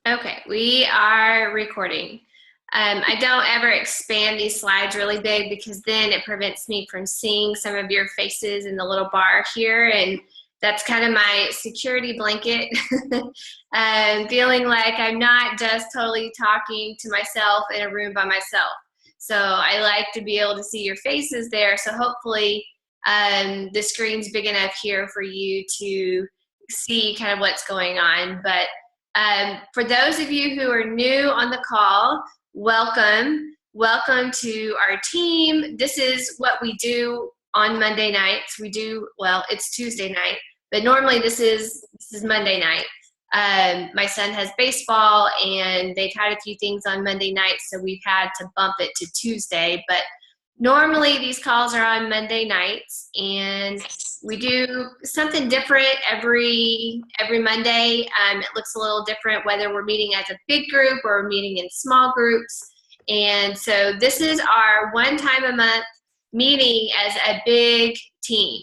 Okay, we are recording. I don't ever expand these slides really big because then it prevents me from seeing some of your faces in the little bar here, and that's kind of my security blanket. Feeling like I'm not just totally talking to myself in a room by myself. So I like to be able to see your faces there. So hopefully the screen's big enough here for you to see kind of what's going on. But for those of you who are new on the call, welcome. Welcome to our team. This is what we do on Monday nights. Well, it's Tuesday night, but normally this is Monday night. My son has baseball and they've had a few things on Monday nights, so we've had to bump it to Tuesday, but normally these calls are on Monday nights, and we do something different every Monday. It looks a little different whether we're meeting as a big group or we're meeting in small groups. And so this is our one time a month meeting as a big team.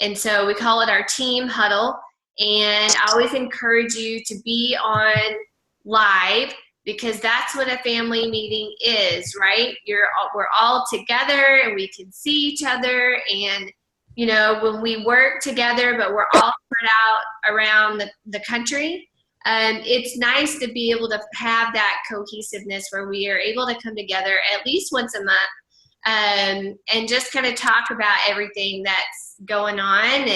And so we call it our team huddle. And I always encourage you to be on live because that's what a family meeting is, right? We're all together and we can see each other, and you know, when we work together, but we're all spread out around the country, it's nice to be able to have that cohesiveness where we are able to come together at least once a month and just kind of talk about everything that's going on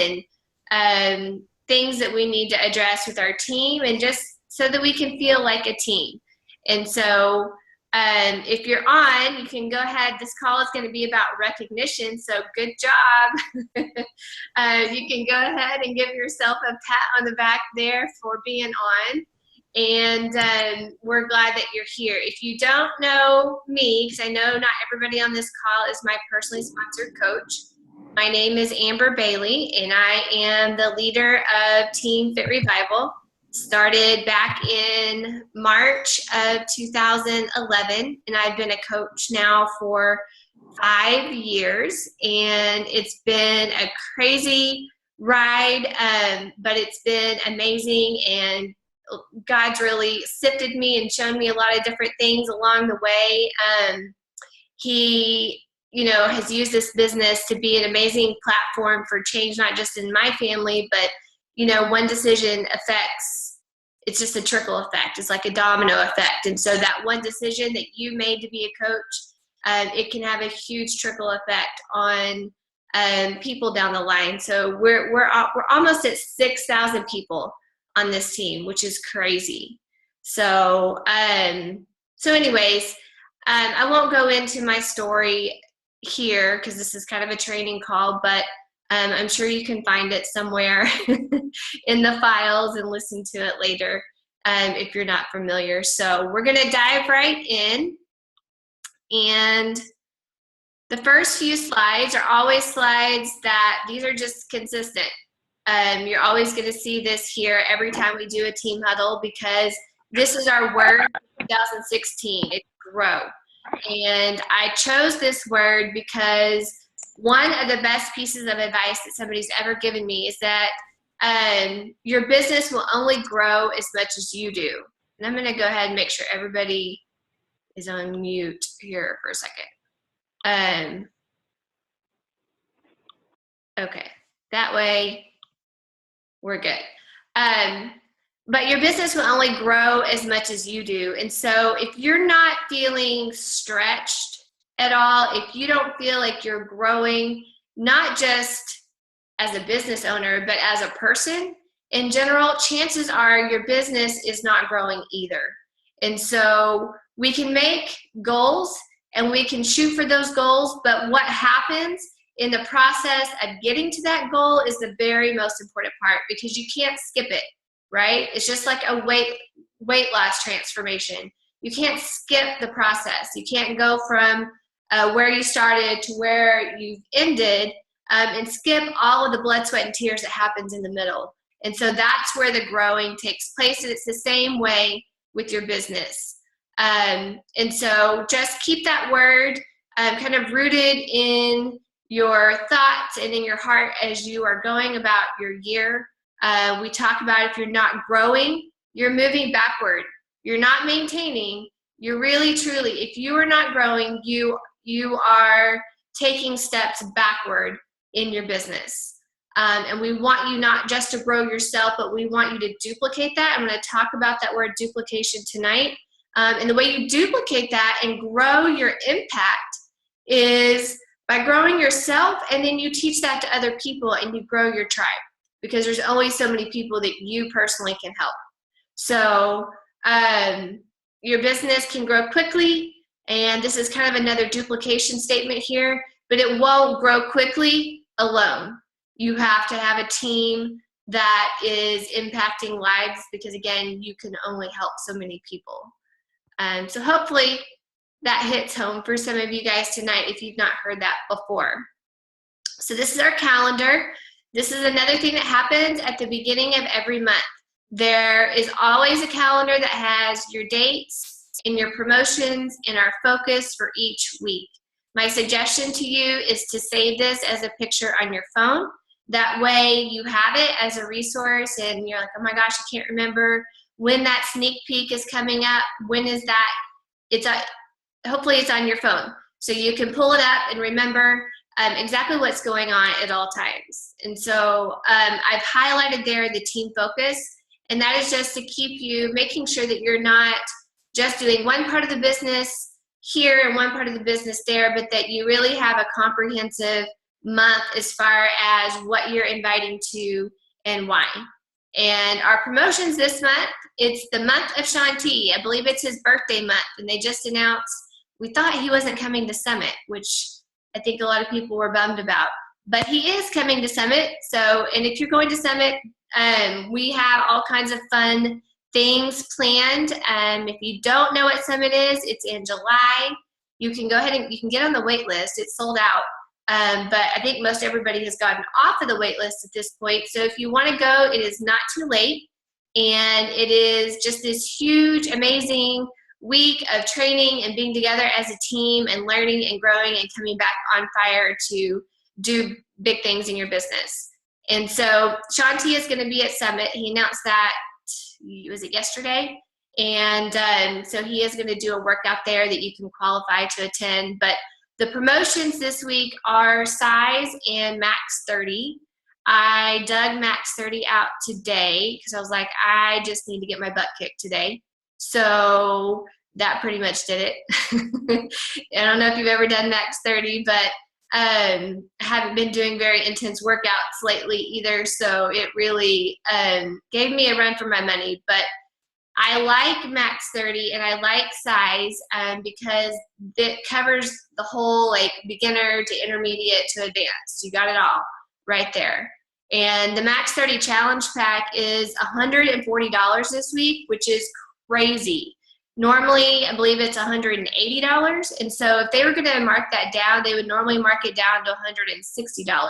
and things that we need to address with our team, and just so that we can feel like a team. And so if you're on, you can go ahead. This call is going to be about recognition, so good job. You can go ahead and give yourself a pat on the back there for being on. And we're glad that you're here. If you don't know me, because I know not everybody on this call is my personally sponsored coach, my name is Amber Bailey, and I am the leader of Team Fit Revival. Started back in March of 2011, and I've been a coach now for 5 years, and it's been a crazy ride, but it's been amazing, and God's really sifted me and shown me a lot of different things along the way. He has used this business to be an amazing platform for change, not just in my family, but one decision affects, it's just a trickle effect. It's like a domino effect. And so that one decision that you made to be a coach, it can have a huge trickle effect on people down the line. So we're almost at 6,000 people on this team, which is crazy. So anyways, I won't go into my story here because this is kind of a training call, but I'm sure you can find it somewhere in the files and listen to it later if you're not familiar. So we're going to dive right in. And the first few slides are always slides that these are just consistent. You're always going to see this here every time we do a team huddle because this is our word for 2016. It's grow. And I chose this word because one of the best pieces of advice that somebody's ever given me is that your business will only grow as much as you do. And I'm going to go ahead and make sure everybody is on mute here for a second. Okay, that way we're good. But your business will only grow as much as you do. And so if you're not feeling stretched at all, if you don't feel like you're growing, not just as a business owner, but as a person in general, chances are your business is not growing either. And so we can make goals and we can shoot for those goals, but what happens in the process of getting to that goal is the very most important part, because you can't skip it. Right? It's just like a weight loss transformation. You can't skip the process. You can't go from where you started to where you've ended and skip all of the blood, sweat, and tears that happens in the middle. And so that's where the growing takes place. And it's the same way with your business. And so just keep that word kind of rooted in your thoughts and in your heart as you are going about your year. We talk about if you're not growing, you're moving backward. you're not maintaining, you're really, truly, if you are not growing, you are taking steps backward in your business. And we want you not just to grow yourself, but we want you to duplicate that. I'm going to talk about that word duplication tonight. And the way you duplicate that and grow your impact is by growing yourself, and then you teach that to other people and you grow your tribe, because there's only so many people that you personally can help. So your business can grow quickly, and this is kind of another duplication statement here, but it won't grow quickly alone. You have to have a team that is impacting lives, because again, you can only help so many people. So hopefully that hits home for some of you guys tonight if you've not heard that before. So this is our calendar. This is another thing that happens at the beginning of every month. There is always a calendar that has your dates and your promotions and our focus for each week. My suggestion to you is to save this as a picture on your phone. That way you have it as a resource and you're like, oh my gosh, I can't remember when that sneak peek is coming up. When is that? Hopefully it's on your phone. So you can pull it up and remember exactly what's going on at all times. And so I've highlighted there the team focus, and that is just to keep you making sure that you're not just doing one part of the business here and one part of the business there, but that you really have a comprehensive month as far as what you're inviting to and why. And our promotions this month, it's the month of Shaun T. I believe it's his birthday month, and they just announced, we thought he wasn't coming to Summit, which I think a lot of people were bummed about, but he is coming to Summit. So, and if you're going to Summit, we have all kinds of fun things planned. If you don't know what Summit is, it's in July. You can go ahead and you can get on the wait list. It's sold out. But I think most everybody has gotten off of the wait list at this point. So if you want to go, it is not too late. And it is just this huge, amazing week of training and being together as a team and learning and growing and coming back on fire to do big things in your business. And so Shaun T is going to be at Summit. He announced that, was it yesterday? And so he is going to do a workout there that you can qualify to attend. But the promotions this week are size and max 30. I dug max 30 out today because I was like, I just need to get my butt kicked today. So that pretty much did it. I don't know if you've ever done max 30, but I haven't been doing very intense workouts lately either. So it really gave me a run for my money. But I like max 30 and I like size because it covers the whole like beginner to intermediate to advanced. You got it all right there. And the max 30 challenge pack is $140 this week, which is crazy. Normally, I believe it's $180. And so if they were going to mark that down, they would normally mark it down to $160.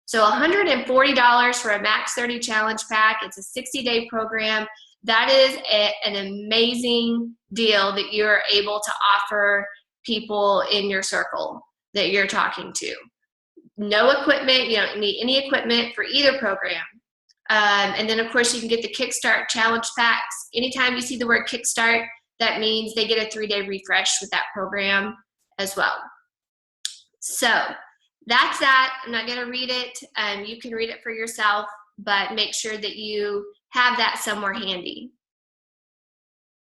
So $140 for a max 30 challenge pack. It's a 60-day program. That is an amazing deal that you're able to offer people in your circle that you're talking to. No equipment, you don't need any equipment for either program. And then of course you can get the Kickstart challenge packs. Anytime you see the word Kickstart, that means they get a 3-day refresh with that program as well. So that's that. I'm not gonna read it. You can read it for yourself, but make sure that you have that somewhere handy.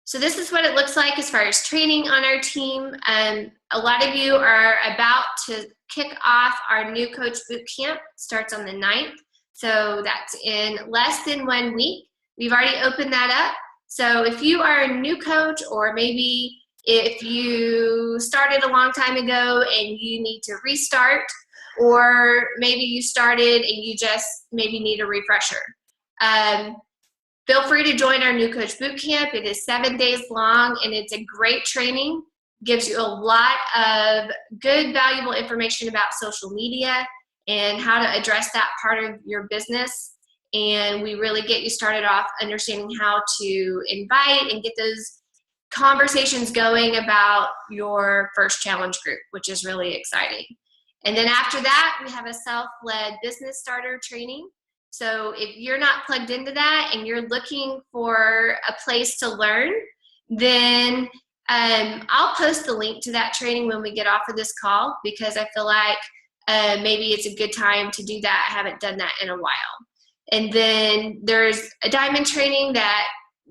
So this is what it looks like as far as training on our team. A lot of you are about to kick off our new coach boot camp. It starts on the 9th. So that's in less than 1 week. We've already opened that up. So if you are a new coach, or maybe if you started a long time ago and you need to restart, or maybe you started and you just maybe need a refresher, feel free to join our new coach boot camp. It is 7 days long and it's a great training. Gives you a lot of good, valuable information about social media and how to address that part of your business. And we really get you started off understanding how to invite and get those conversations going about your first challenge group, which is really exciting. And then after that, we have a self-led business starter training. So if you're not plugged into that and you're looking for a place to learn, then I'll post the link to that training when we get off of this call, because I feel like maybe it's a good time to do that. I haven't done that in a while. And then there's a diamond training that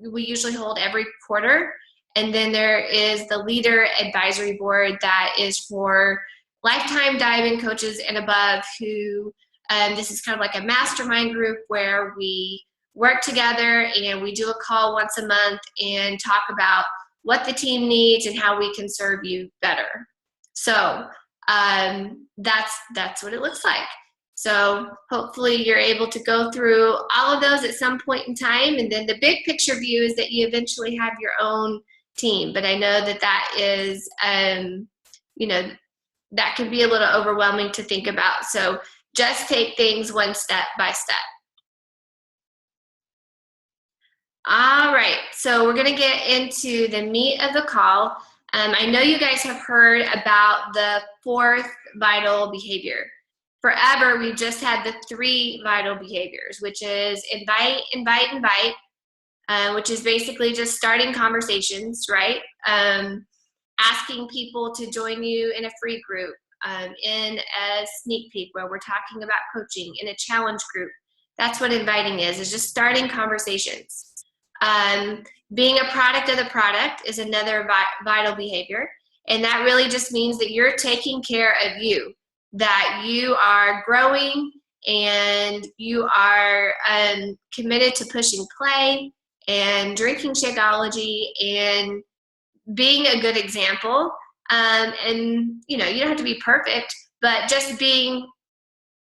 we usually hold every quarter. And then there is the leader advisory board that is for lifetime diamond coaches and above who, this is kind of like a mastermind group where we work together and we do a call once a month and talk about what the team needs and how we can serve you better. So that's what it looks like. So hopefully you're able to go through all of those at some point in time, and then the big picture view is that you eventually have your own team. But I know that that is, you know, that can be a little overwhelming to think about. So just take things one step by step. All right, so we're gonna get into the meat of the call. I know you guys have heard about the 4th vital behavior. Forever, we've just had the 3 vital behaviors, which is invite, invite, invite, which is basically just starting conversations, right? Asking people to join you in a free group, in a sneak peek where we're talking about coaching, in a challenge group. That's what inviting is just starting conversations. Being a product of the product is another vital behavior. And that really just means that you're taking care of you, that you are growing and you are committed to pushing play and drinking Shakeology and being a good example. And you know, you don't have to be perfect, but just being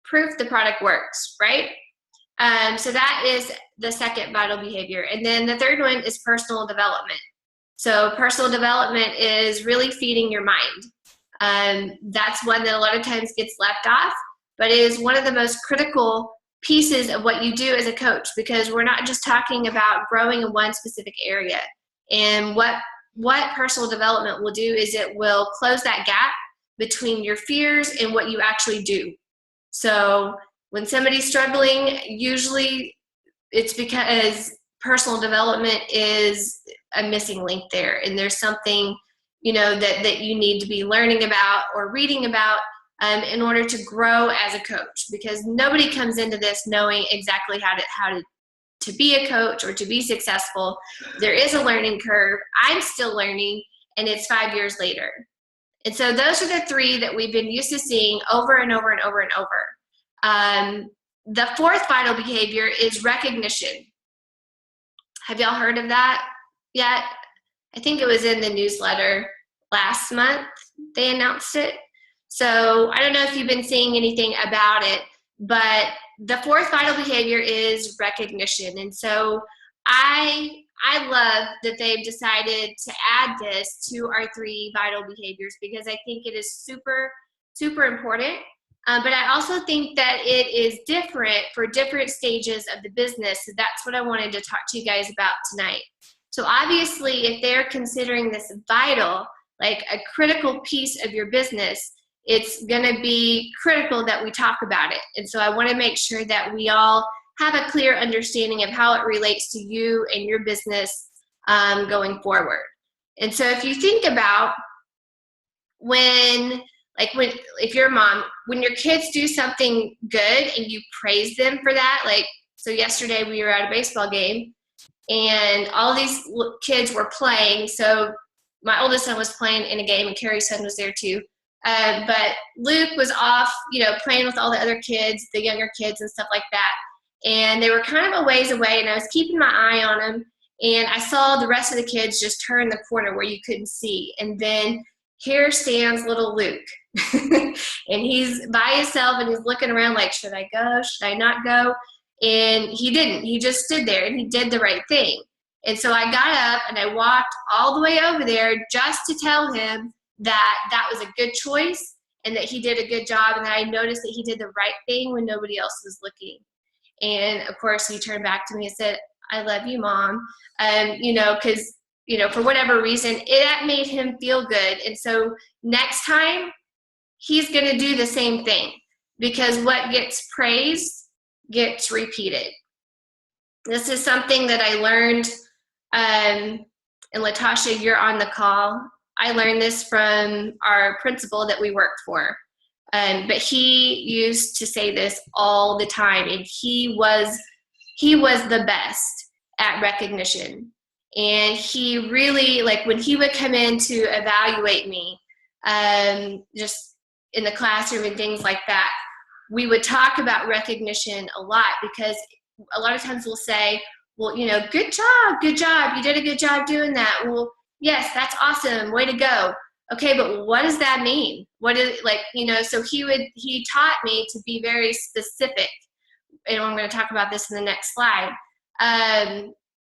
proof the product works, right? So that is the 2nd vital behavior. And then the 3rd one is personal development. So personal development is really feeding your mind. That's one that a lot of times gets left off, but it is one of the most critical pieces of what you do as a coach, because we're not just talking about growing in one specific area. And what personal development will do is it will close that gap between your fears and what you actually do. So when somebody's struggling, usually it's because personal development is a missing link there, and there's something, you know, that you need to be learning about or reading about in order to grow as a coach, because nobody comes into this knowing exactly how to be a coach or to be successful. There is a learning curve. I'm still learning, and it's 5 years later. And so those are the 3 that we've been used to seeing over and over and over and over. The 4th vital behavior is recognition. Have y'all heard of that yet? I think it was in the newsletter last month. They announced it. So I don't know if you've been seeing anything about it, but the 4th vital behavior is recognition. And so I love that they've decided to add this to our 3 vital behaviors, because I think it is super, super important. But I also think that it is different for different stages of the business. So that's what I wanted to talk to you guys about tonight. So obviously, if they're considering this vital, like a critical piece of your business, it's going to be critical that we talk about it. And so I want to make sure that we all have a clear understanding of how it relates to you and your business going forward. And so if you think about if you're a mom, when your kids do something good and you praise them for that, like, so yesterday we were at a baseball game and all these kids were playing. So my oldest son was playing in a game and Carrie's son was there too. But Luke was off, you know, playing with all the other kids, the younger kids and stuff like that. And they were kind of a ways away, and I was keeping my eye on them. And I saw the rest of the kids just turn the corner where you couldn't see. And then here stands little Luke. And he's by himself and he's looking around like, should I go? Should I not go? And he didn't. He just stood there and he did the right thing. And so I got up and I walked all the way over there just to tell him that that was a good choice and that he did a good job, and that I noticed that he did the right thing when nobody else was looking. And of course he turned back to me and said, I love you, Mom. You know, because, you know, for whatever reason, it made him feel good. And so next time he's going to do the same thing, because what gets praised gets repeated. This is something that I learned, and Latasha, you're on the call. I learned this from our principal that we worked for. But he used to say this all the time, and he was the best at recognition. And he really, like when he would come in to evaluate me, just in the classroom and things like that, we would talk about recognition a lot, because a lot of times we'll say, well, you know, good job, you did a good job doing that. Well, yes, that's awesome, way to go. Okay, but what does that mean? What is, like, you know, so he taught me to be very specific, and I'm going to talk about this in the next slide,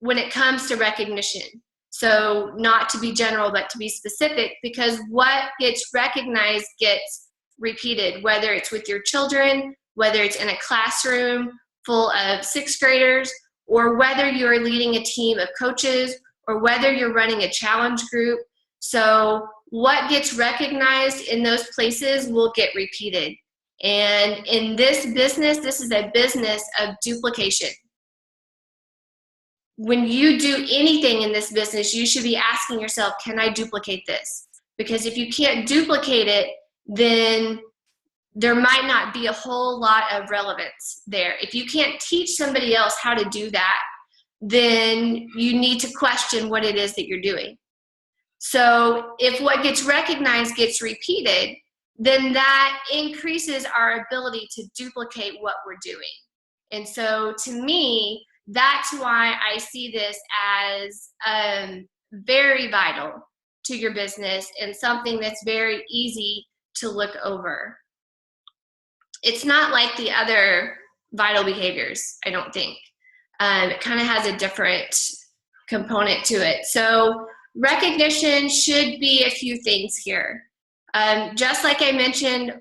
when it comes to recognition. So not to be general, but to be specific, because what gets recognized gets repeated, whether it's with your children, whether it's in a classroom full of sixth graders, or whether you're leading a team of coaches, or whether you're running a challenge group. So what gets recognized in those places will get repeated. And in this business, this is a business of duplication. When you do anything in this business, you should be asking yourself, can I duplicate this? Because if you can't duplicate it, then there might not be a whole lot of relevance there. If you can't teach somebody else how to do that, then you need to question what it is that you're doing. So if what gets recognized gets repeated, then that increases our ability to duplicate what we're doing. And so to me, that's why I see this as very vital to your business, and something that's very easy to look over. It's not like the other vital behaviors, I don't think. It kind of has a different component to it. So recognition should be a few things here. Just like I mentioned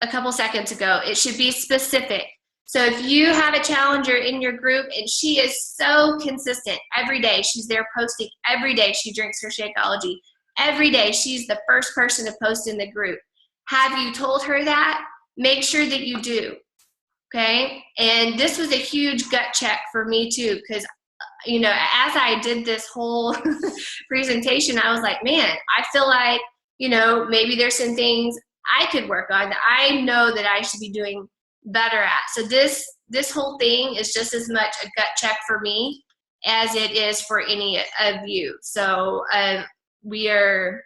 a couple seconds ago, it should be specific. So if you have a challenger in your group and she is so consistent every day, she's there posting every day, she drinks her Shakeology every day, she's the first person to post in the group. Have you told her that? Make sure that you do, okay? And this was a huge gut check for me too, because, you know, as I did this whole presentation, I was like, man, I feel like, you know, maybe there's some things I could work on that I know that I should be doing better at. So this whole thing is just as much a gut check for me as it is for any of you. So we are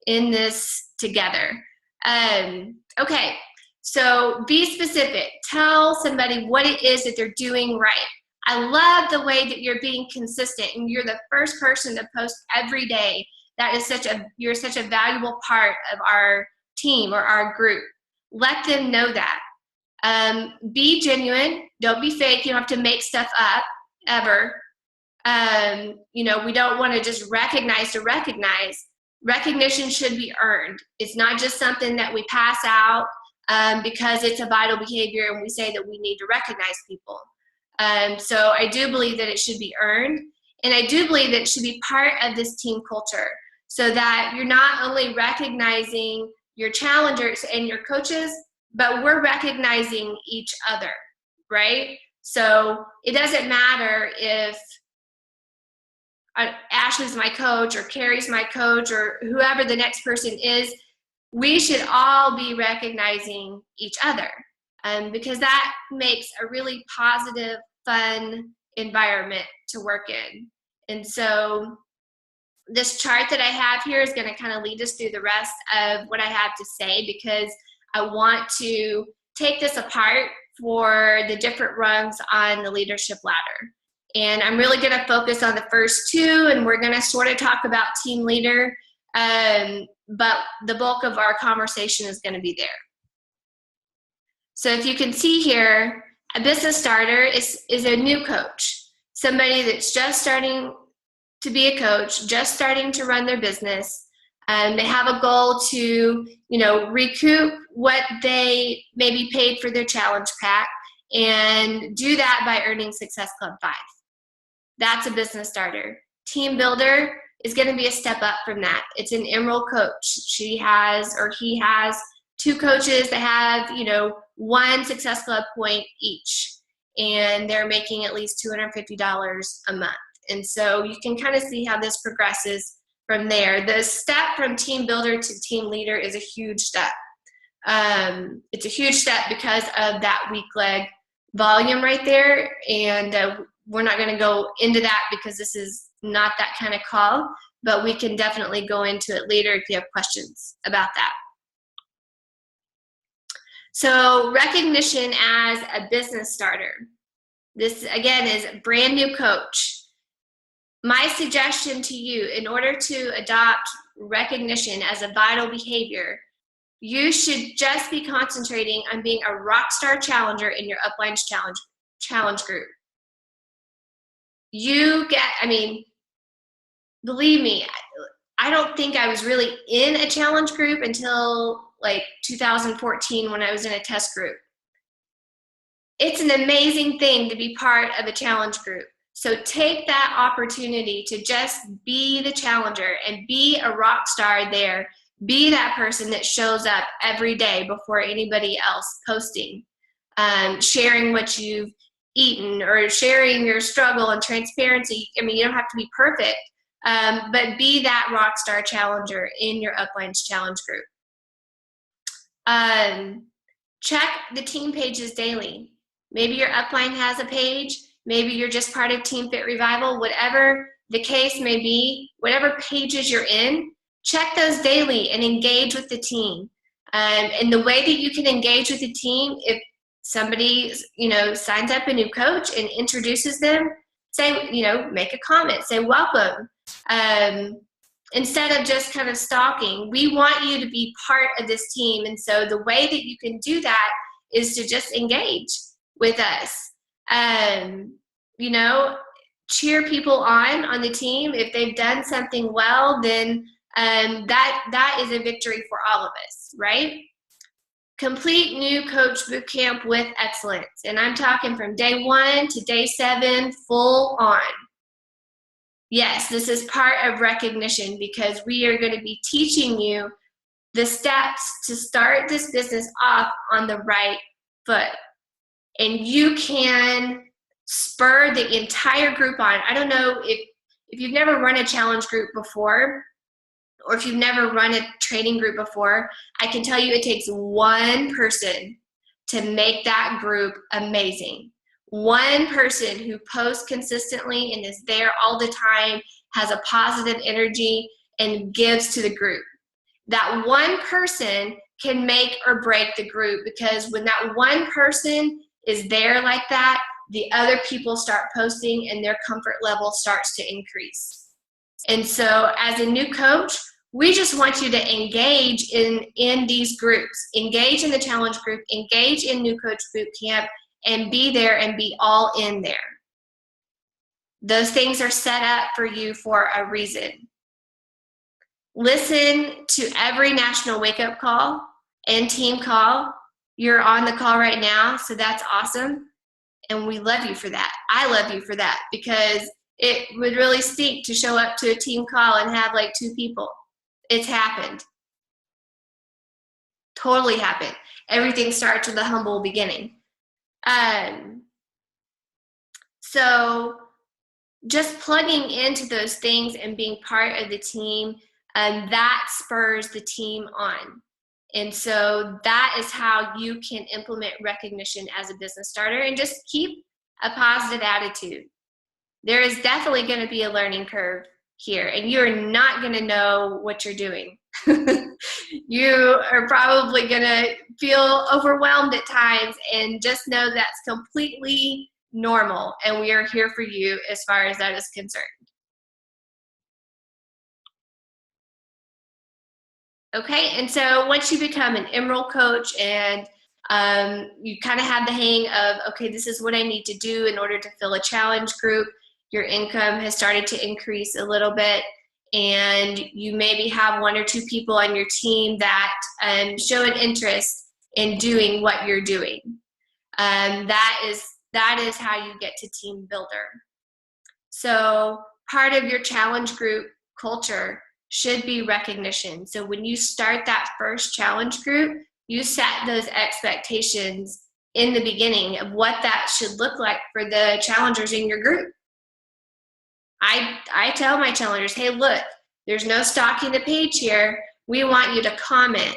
in this together. Okay, so be specific. Tell somebody what it is that they're doing right. I love the way that you're being consistent, and you're the first person to post every day. That is you're such a valuable part of our team or our group. Let them know that. Be genuine. Don't be fake. You don't have to make stuff up ever. You know, we don't want to just recognize to recognize. Recognition should be earned. It's not just something that we pass out because it's a vital behavior and we say that we need to recognize people. So I do believe that it should be earned, and I do believe that it should be part of this team culture, so that you're not only recognizing your challengers and your coaches, but we're recognizing each other, right? So it doesn't matter if Ashley's my coach or Carrie's my coach or whoever the next person is. We should all be recognizing each other, because that makes a really positive, fun environment to work in. And so this chart that I have here is going to kind of lead us through the rest of what I have to say, because I want to take this apart for the different rungs on the leadership ladder. And I'm really going to focus on the first two, and we're going to sort of talk about team leader, but the bulk of our conversation is going to be there. So if you can see here, a business starter is a new coach, somebody that's just starting to be a coach, just starting to run their business. They have a goal to, you know, recoup what they maybe paid for their challenge pack, and do that by earning Success Club 5. That's a business starter. Team builder is going to be a step up from that. It's an Emerald coach. She has, or he has, 2 coaches that have, you know, 1 Success Club point each. and they're making at least $250 a month. And so you can kind of see how this progresses from there. The step from team builder to team leader is a huge step. It's a huge step because of that weak leg volume right there, and we're not going to go into that because this is not that kind of call, but we can definitely go into it later if you have questions about that. So recognition as a business starter. This again is brand new coach. My suggestion to you, in order to adopt recognition as a vital behavior, you should just be concentrating on being a rock star challenger in your uplines challenge group. Believe me, I don't think I was really in a challenge group until like 2014 when I was in a test group. It's an amazing thing to be part of a challenge group. So take that opportunity to just be the challenger and be a rock star there. Be that person that shows up every day before anybody else posting, sharing what you've eaten or sharing your struggle and transparency. I mean, you don't have to be perfect, but be that rock star challenger in your uplines challenge group. Check the team pages daily. Maybe your upline has a page. Maybe you're just part of Team Fit Revival. Whatever the case may be, whatever pages you're in, check those daily and engage with the team. And the way that you can engage with the team, if somebody signs up a new coach and introduces them, say, make a comment, say welcome. Instead of just kind of stalking, we want you to be part of this team. And so the way that you can do that is to just engage with us. Cheer people on the team. If they've done something well, then that is a victory for all of us, right? Complete new coach bootcamp with excellence. And I'm talking from day 1 to day 7, full on. Yes, this is part of recognition because we are going to be teaching you the steps to start this business off on the right foot. And you can spur the entire group on. I don't know if you've never run a challenge group before, or if you've never run a training group before, I can tell you it takes one person to make that group amazing. One person who posts consistently and is there all the time, has a positive energy, and gives to the group. That one person can make or break the group, because when that one person is there like that, the other people start posting and their comfort level starts to increase. And so as a new coach, we just want you to engage in these groups, engage in the challenge group, engage in New Coach Bootcamp, and be there and be all in there. Those things are set up for you for a reason. Listen to every national wake-up call and team call. You're on the call right now, so that's awesome. And we love you for that. I love you for that, because it would really stink to show up to a team call and have like 2 people. It's happened. Totally happened. Everything starts with a humble beginning. So just plugging into those things and being part of the team, that spurs the team on. And so that is how you can implement recognition as a business starter, and just keep a positive attitude. There is definitely going to be a learning curve here, and you're not going to know what you're doing. You are probably going to feel overwhelmed at times, and just know that's completely normal, and we are here for you as far as that is concerned. Okay, and so once you become an Emerald coach and you kind of have the hang of, okay, this is what I need to do in order to fill a challenge group, your income has started to increase a little bit, and you maybe have 1 or 2 people on your team that show an interest in doing what you're doing. That is how you get to team builder. So part of your challenge group culture should be recognition. So when you start that first challenge group, you set those expectations in the beginning of what that should look like for the challengers in your group. I tell my challengers, hey, look, there's no stalking the page here. We want you to comment.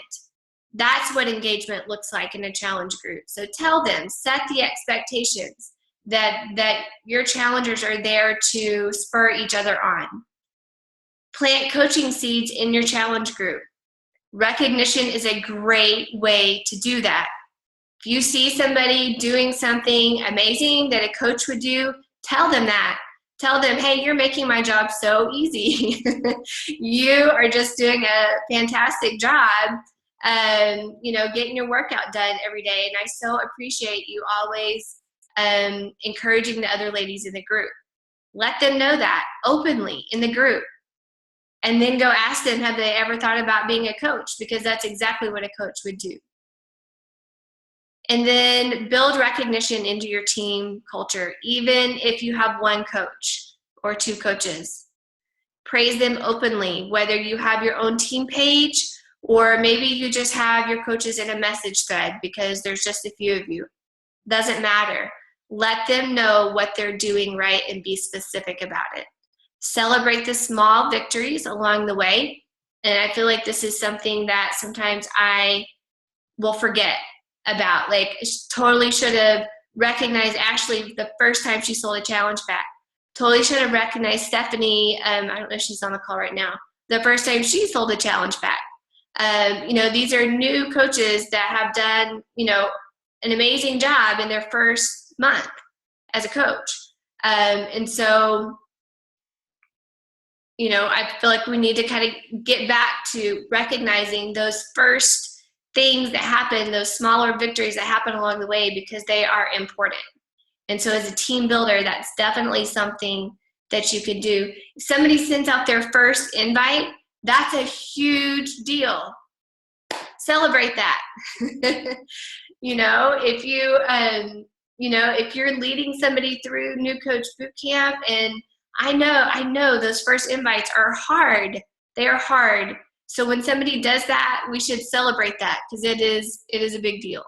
That's what engagement looks like in a challenge group. So tell them, set the expectations that your challengers are there to spur each other on. Plant coaching seeds in your challenge group. Recognition is a great way to do that. If you see somebody doing something amazing that a coach would do, tell them that. Tell them, hey, you're making my job so easy. You are just doing a fantastic job, getting your workout done every day. And I so appreciate you always encouraging the other ladies in the group. Let them know that openly in the group. And then go ask them, have they ever thought about being a coach? Because that's exactly what a coach would do. And then build recognition into your team culture, even if you have one coach or two coaches. Praise them openly, whether you have your own team page or maybe you just have your coaches in a message thread because there's just a few of you. Doesn't matter. Let them know what they're doing right and be specific about it. Celebrate the small victories along the way. And I feel like this is something that sometimes I will forget about. Like, totally should have recognized Ashley the first time she sold a challenge pack. Totally should have recognized Stephanie, I don't know if she's on the call right now, the first time she sold a challenge pack. These are new coaches that have done, an amazing job in their first month as a coach. And so, I feel like we need to kind of get back to recognizing those first things that happen, those smaller victories that happen along the way, because they are important. And so as a team builder, that's definitely something that you could do. If somebody sends out their first invite, that's a huge deal. Celebrate that. If you're leading somebody through New Coach Bootcamp, and I know those first invites are hard. They are hard. So when somebody does that, we should celebrate that because it is a big deal.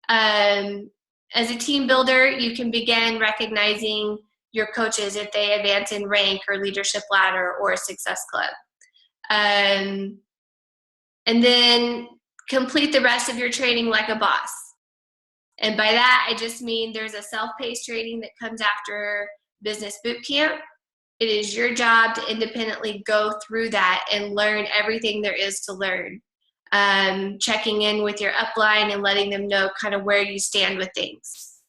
As a team builder, you can begin recognizing your coaches if they advance in rank or leadership ladder or a success club. And then complete the rest of your training like a boss. And by that, I just mean there's a self-paced training that comes after business boot camp. It is your job to independently go through that and learn everything there is to learn. Checking in with your upline and letting them know kind of where you stand with things.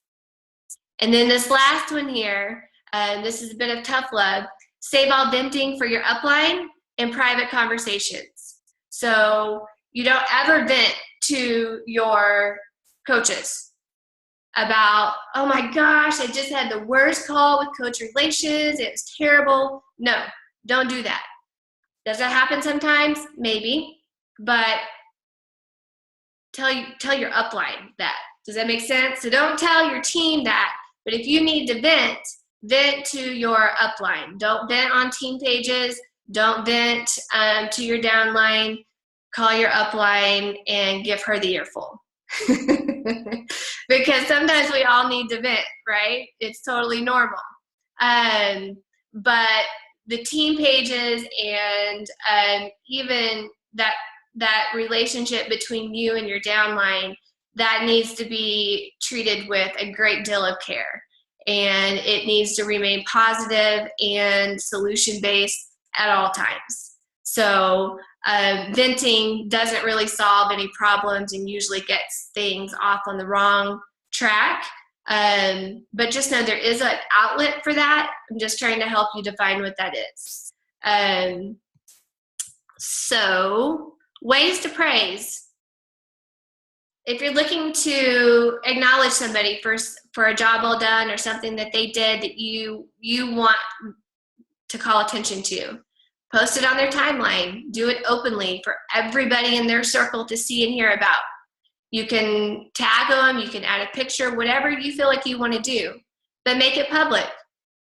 And then this last one here, this is a bit of tough love. Save all venting for your upline in private conversations. So you don't ever vent to your coaches about, oh my gosh, I just had the worst call with coach relations. It was terrible. No, don't do that. Does that happen sometimes? Maybe. But tell your upline that. Does that make sense? So don't tell your team that. But if you need to vent to your upline. Don't vent on team pages. Don't vent to your downline. Call your upline and give her the earful. Because sometimes we all need to vent, right? It's totally normal. But the team pages and even that relationship between you and your downline, that needs to be treated with a great deal of care. And it needs to remain positive and solution-based at all times. So venting doesn't really solve any problems and usually gets things off on the wrong track. But just know there is an outlet for that. I'm just trying to help you define what that is. So ways to praise. If you're looking to acknowledge somebody for a job well done or something that they did that you want to call attention to, post it on their timeline. Do it openly for everybody in their circle to see and hear about. You can tag them, you can add a picture, whatever you feel like you want to do, but make it public.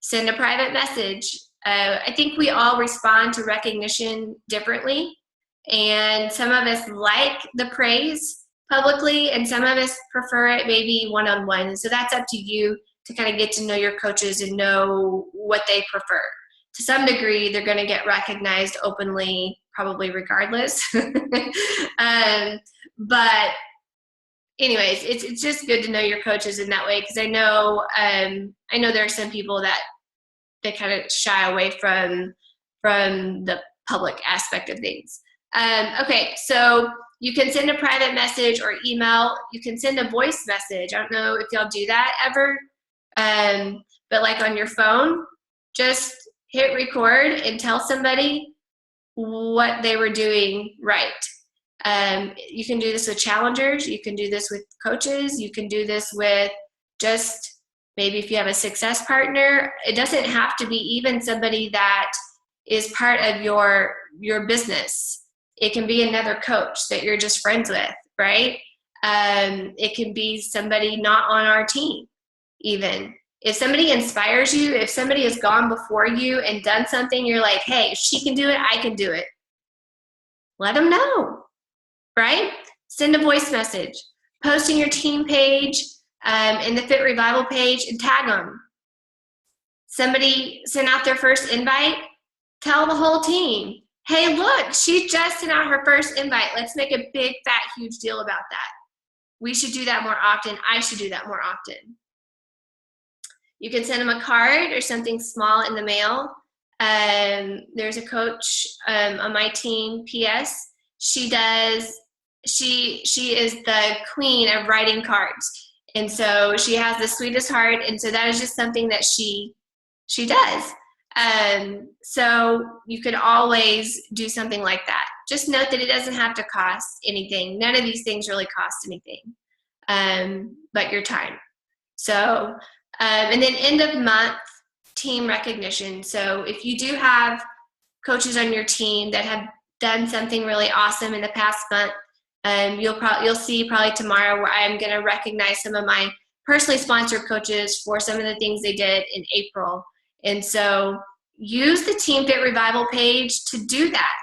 Send a private message. I think we all respond to recognition differently, and some of us like the praise, publicly, and some of us prefer it maybe one-on-one. And so that's up to you to kind of get to know your coaches and know what they prefer. To some degree, they're going to get recognized openly, probably regardless. But anyways, it's just good to know your coaches in that way, because I know there are some people that they kind of shy away from the public aspect of things. Okay, so you can send a private message or email. You can send a voice message. I don't know if y'all do that ever, but like on your phone, just hit record and tell somebody what they were doing right. You can do this with challengers. You can do this with coaches. You can do this with just maybe if you have a success partner. It doesn't have to be even somebody that is part of your business. It can be another coach that you're just friends with, right? It can be somebody not on our team even. If somebody inspires you, if somebody has gone before you and done something, you're like, hey, if she can do it, I can do it. Let them know, right? Send a voice message. Post in your team page, in the Fit Revival page, and tag them. Somebody sent out their first invite, tell the whole team, hey, look, she just sent out her first invite. Let's make a big, fat, huge deal about that. We should do that more often. I should do that more often. You can send them a card or something small in the mail. There's a coach on my team, PS. She is the queen of writing cards. And so she has the sweetest heart. And so that is just something that she does. So you could always do something like that. Just note that it doesn't have to cost anything. None of these things really cost anything, but your time. So, and then end of month team recognition. So if you do have coaches on your team that have done something really awesome in the past month, you'll see probably tomorrow where I'm going to recognize some of my personally sponsored coaches for some of the things they did in April. And so use the Team Fit Revival page to do that.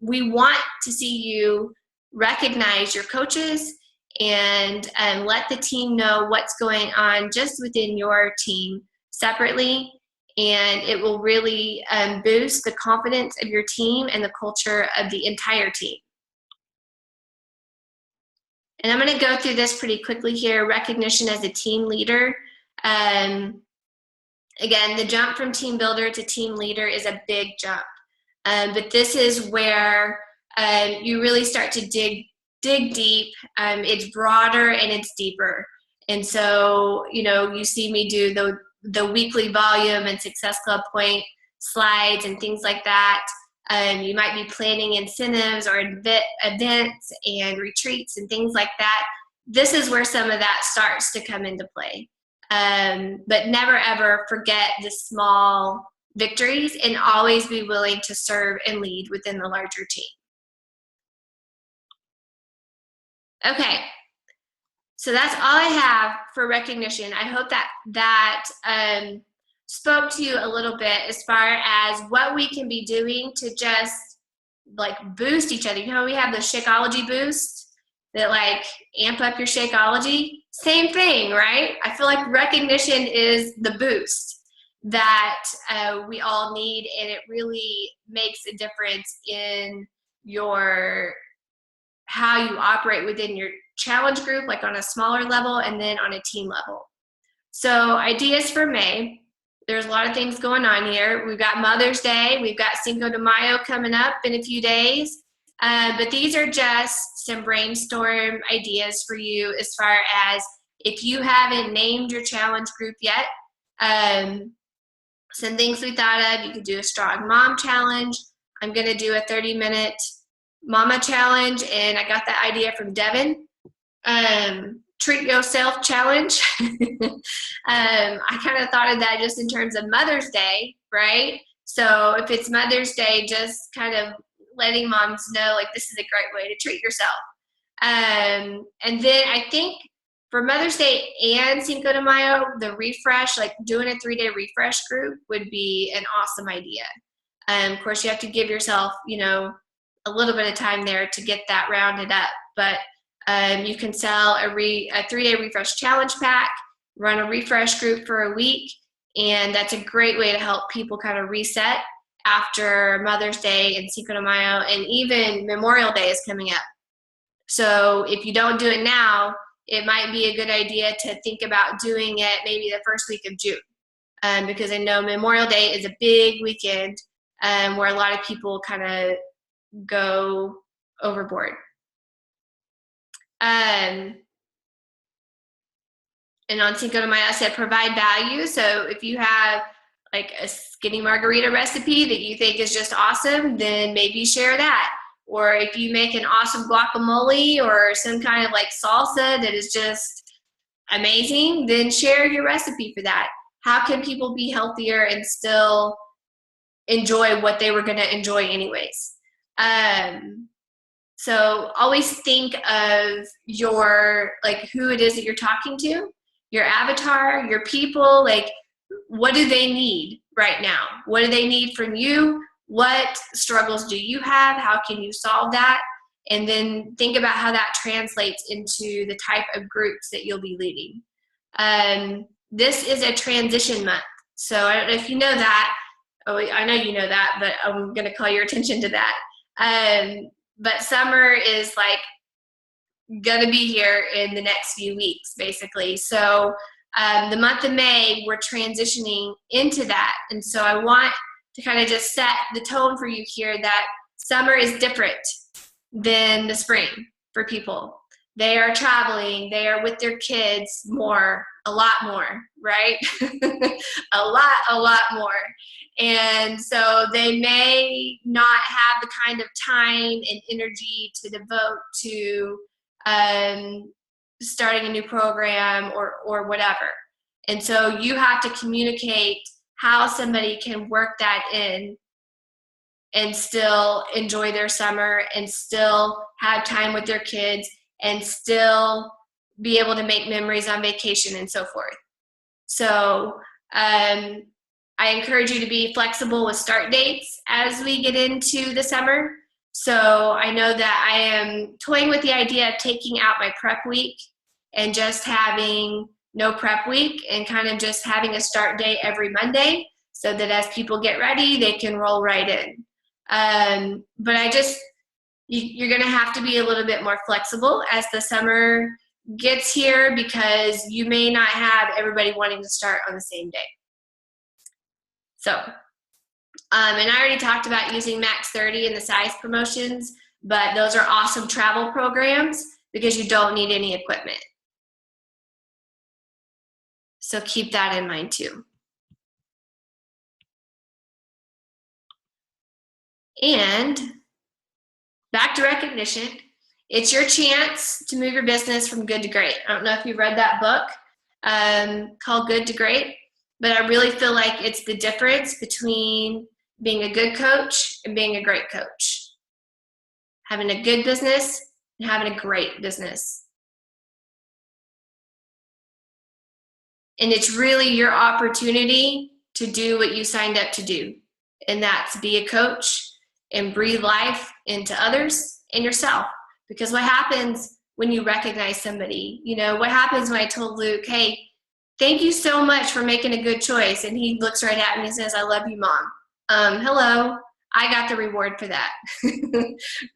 We want to see you recognize your coaches and let the team know what's going on just within your team separately. And it will really boost the confidence of your team and the culture of the entire team. And I'm going to go through this pretty quickly here. Recognition as a team leader. Again, the jump from team builder to team leader is a big jump. But this is where you really start to dig deep. It's broader and it's deeper. And so, you see me do the weekly volume and Success Club Point slides and things like that. You might be planning incentives or events and retreats and things like that. This is where some of that starts to come into play. But never ever forget the small victories and always be willing to serve and lead within the larger team. Okay, so that's all I have for recognition. I hope that spoke to you a little bit as far as what we can be doing to just like boost each other. We have the Shakeology boost that like amp up your Shakeology. Same thing, right? I feel like recognition is the boost that we all need, and it really makes a difference in how you operate within your challenge group, like on a smaller level and then on a team level. So ideas for May. There's a lot of things going on here. We've got Mother's Day. We've got Cinco de Mayo coming up in a few days. But these are just some brainstorm ideas for you as far as if you haven't named your challenge group yet. Some things we thought of. You could do a Strong Mom Challenge. I'm going to do a 30-minute Mama Challenge, and I got that idea from Devin. Treat Yourself Challenge. I kind of thought of that just in terms of Mother's Day, right? So if it's Mother's Day, just kind of letting moms know, like, this is a great way to treat yourself. And then I think for Mother's Day and Cinco de Mayo, the refresh, like doing a 3-day refresh group would be an awesome idea. Of course, you have to give yourself, a little bit of time there to get that rounded up. But You can sell a 3-day refresh challenge pack, run a refresh group for a week, and that's a great way to help people kind of reset after Mother's Day and Cinco de Mayo, and even Memorial Day is coming up. So if you don't do it now, it might be a good idea to think about doing it maybe the first week of June, because I know Memorial Day is a big weekend where a lot of people kind of go overboard. And on Cinco de Mayo, I said provide value. So if you have like a skinny margarita recipe that you think is just awesome, then maybe share that. Or if you make an awesome guacamole or some kind of like salsa that is just amazing, then share your recipe for that. How can people be healthier and still enjoy what they were going to enjoy anyways? So always think of your, like, who it is that you're talking to, your avatar, your people, like, what do they need right now? What do they need from you? What struggles do you have? How can you solve that? And then think about how that translates into the type of groups that you'll be leading. This is a transition month. So I don't know if you know that. Oh, I know you know that, but I'm going to call your attention to that. But summer is like going to be here in the next few weeks, basically. So the month of May, we're transitioning into that. And so I want to kind of just set the tone for you here that summer is different than the spring for people. They are traveling, they are with their kids more, a lot more, right? a lot more. And so they may not have the kind of time and energy to devote to starting a new program or whatever. And so you have to communicate how somebody can work that in and still enjoy their summer and still have time with their kids and still be able to make memories on vacation and so forth. So I encourage you to be flexible with start dates as we get into the summer. So I know that I am toying with the idea of taking out my prep week and just having no prep week and kind of just having a start date every Monday so that as people get ready, they can roll right in. But you're going to have to be a little bit more flexible as the summer gets here because you may not have everybody wanting to start on the same day. So, and I already talked about using Max 30 and the size promotions, but those are awesome travel programs because you don't need any equipment. So keep that in mind too. And back to recognition. It's your chance to move your business from good to great. I don't know if you read that book called Good to Great, but I really feel like it's the difference between being a good coach and being a great coach. Having a good business and having a great business. And it's really your opportunity to do what you signed up to do. And that's be a coach and breathe life into others and yourself. Because what happens when you recognize somebody? You know, what happens when I told Luke, hey, thank you so much for making a good choice. And he looks right at me and says, I love you, Mom. Hello, I got the reward for that,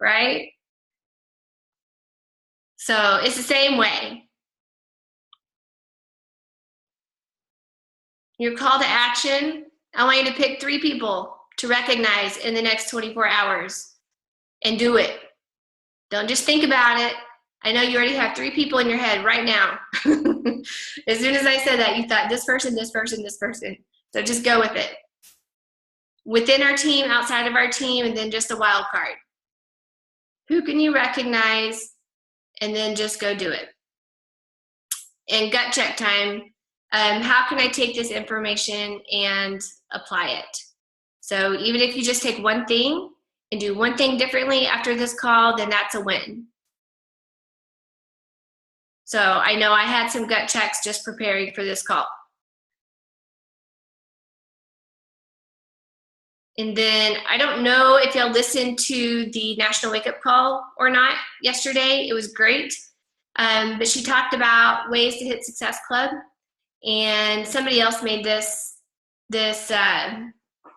right? So it's the same way. Your call to action, I want you to pick 3 people to recognize in the next 24 hours and do it. Don't just think about it. I know you already have 3 people in your head right now. As soon as I said that, you thought this person, this person, this person. So just go with it. Within our team, outside of our team, and then just a wild card. Who can you recognize? And then just go do it. And gut check time. How can I take this information and apply it? So even if you just take one thing and do one thing differently after this call, then that's a win. So I know I had some gut checks just preparing for this call. And then I don't know if y'all listened to the National Wake Up Call or not yesterday. It was great. But she talked about ways to hit Success Club, and somebody else made this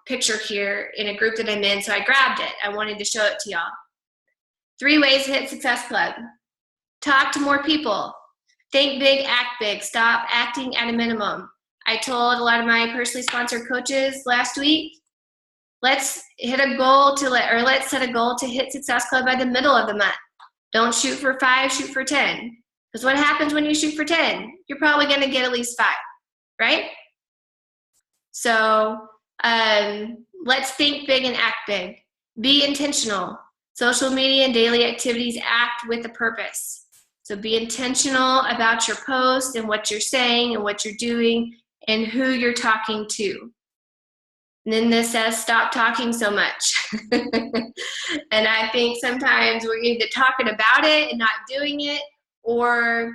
picture here in a group that I'm in, so I grabbed it. I wanted to show it to y'all. 3 ways to hit Success Club. Talk to more people. Think big, act big. Stop acting at a minimum. I told a lot of my personally sponsored coaches last week, let's set a goal to hit Success Club by the middle of the month. Don't shoot for 5, shoot for 10. Because what happens when you shoot for 10? You're probably going to get at least 5, right? So let's think big and act big. Be intentional. Social media and daily activities act with a purpose. So be intentional about your post and what you're saying and what you're doing and who you're talking to. And then this says, stop talking so much. And I think sometimes we're either talking about it and not doing it, or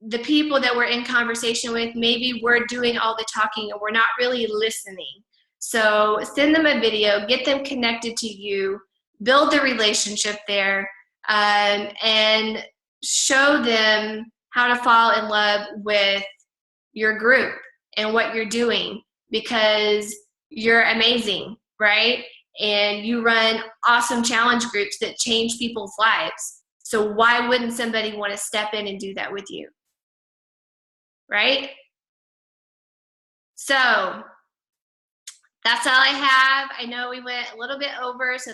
the people that we're in conversation with, maybe we're doing all the talking and we're not really listening. So send them a video, get them connected to you, build the relationship there, and show them how to fall in love with your group and what you're doing, because you're amazing, right? And you run awesome challenge groups that change people's lives. So why wouldn't somebody want to step in and do that with you? Right? So that's all I have. I know we went a little bit over, so